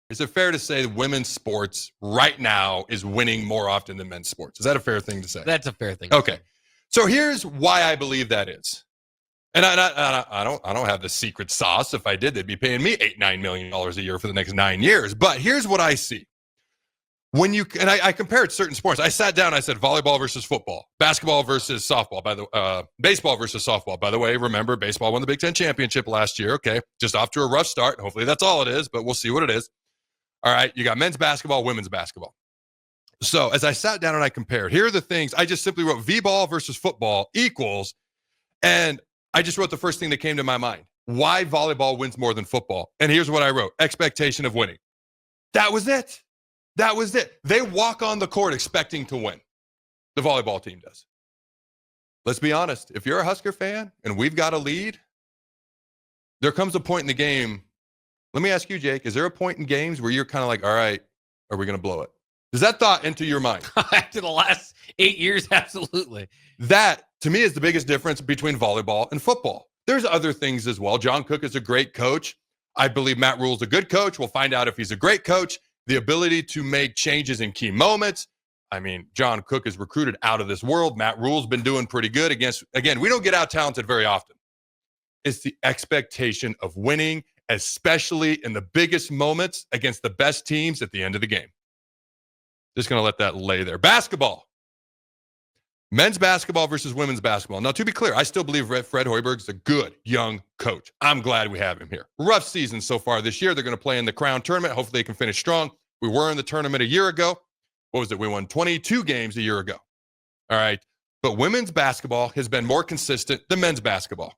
Is it fair to say that women's sports right now is winning more often than men's sports? Is that a fair thing to say? That's a fair thing. Okay. So here's why I believe that is. And I don't have the secret sauce. If I did, they'd be paying me $8-9 million a year for the next 9 years. But here's what I see. I compared certain sports. I sat down. I said volleyball versus football, basketball versus softball. Baseball versus softball. By the way, remember baseball won the Big Ten championship last year. Okay, just off to a rough start. Hopefully that's all it is, but we'll see what it is. All right, you got men's basketball, women's basketball. So as I sat down and I compared, here are the things. I just simply wrote V-ball versus football equals, and I just wrote the first thing that came to my mind. Why volleyball wins more than football? And here's what I wrote. Expectation of winning. That was it. That was it. They walk on the court expecting to win. The volleyball team does. Let's be honest. If you're a Husker fan and we've got a lead, there comes a point in the game. Let me ask you, Jake, is there a point in games where you're kind of like, all right, are we going to blow it? Does that thought enter your mind? After the last 8 years, absolutely. That, to me, is the biggest difference between volleyball and football. There's other things as well. John Cook is a great coach. I believe Matt Rule's a good coach. We'll find out if he's a great coach. The ability to make changes in key moments. I mean, John Cook is recruited out of this world. Matt Rule's been doing pretty good again, we don't get out-talented very often. It's the expectation of winning, especially in the biggest moments against the best teams at the end of the game. Just going to let that lay there. Basketball. Men's basketball versus women's basketball. Now, to be clear, I still believe Fred Hoiberg's a good young coach. I'm glad we have him here. Rough season so far this year. They're going to play in the Crown Tournament. Hopefully they can finish strong. We were in the tournament a year ago. What was it? We won 22 games a year ago. All right. But women's basketball has been more consistent than men's basketball.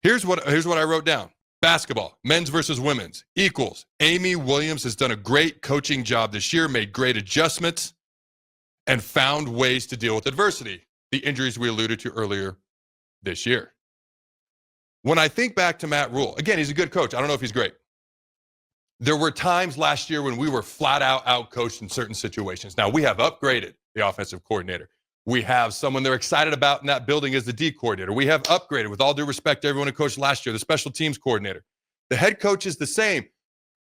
Here's what I wrote down. Basketball, men's versus women's, equals. Amy Williams has done a great coaching job this year, made great adjustments, and found ways to deal with adversity. The injuries we alluded to earlier this year. When I think back to Matt Rule, again, he's a good coach. I don't know if he's great. There were times last year when we were flat out outcoached in certain situations. Now, we have upgraded the offensive coordinator. We have someone they're excited about in that building as the D coordinator. We have upgraded, with all due respect to everyone who coached last year, the special teams coordinator. The head coach is the same,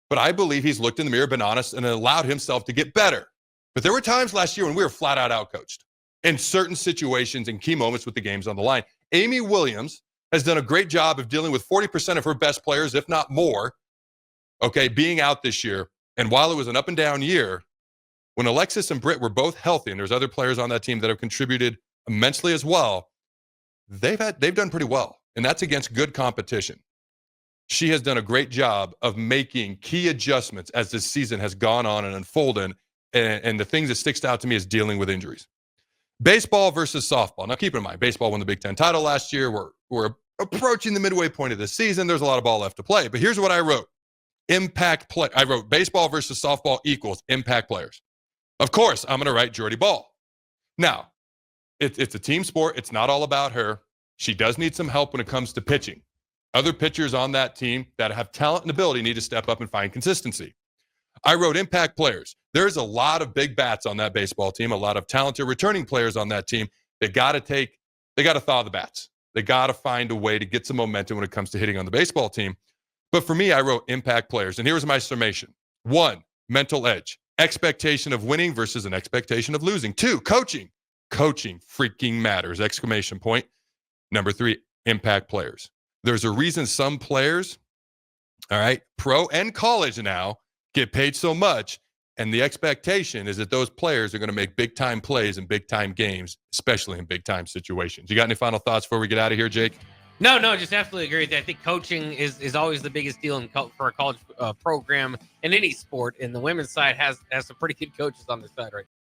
but I believe he's looked in the mirror, been honest, and allowed himself to get better. But there were times last year when we were flat out outcoached in certain situations and key moments with the games on the line. Amy Williams has done a great job of dealing with 40% of her best players, if not more, being out this year. And while it was an up and down year, when Alexis and Britt were both healthy, and there's other players on that team that have contributed immensely as well, they've done pretty well, and that's against good competition. She has done a great job of making key adjustments as this season has gone on and unfolded, and the things that sticks out to me is dealing with injuries. Baseball versus softball. Now, keep in mind, baseball won the Big Ten title last year. We're approaching the midway point of the season. There's a lot of ball left to play, but here's what I wrote. Impact play. I wrote baseball versus softball equals impact players. Of course, I'm going to write Jordy Ball. Now, it's a team sport. It's not all about her. She does need some help when it comes to pitching. Other pitchers on that team that have talent and ability need to step up and find consistency. I wrote impact players. There's a lot of big bats on that baseball team, a lot of talented returning players on that team. They got to thaw the bats. They got to find a way to get some momentum when it comes to hitting on the baseball team. But for me, I wrote impact players. And here's my summation. 1, mental edge. Expectation of winning versus an expectation of losing. 2, coaching. Coaching freaking matters, exclamation point. Number 3, impact players. There's a reason some players, all right, pro and college now, get paid so much, and the expectation is that those players are going to make big-time plays in big-time games, especially in big-time situations. You got any final thoughts before we get out of here, Jake? No, just absolutely agree with that. I think coaching is always the biggest deal for a college program in any sport, and the women's side has some pretty good coaches on their side right now.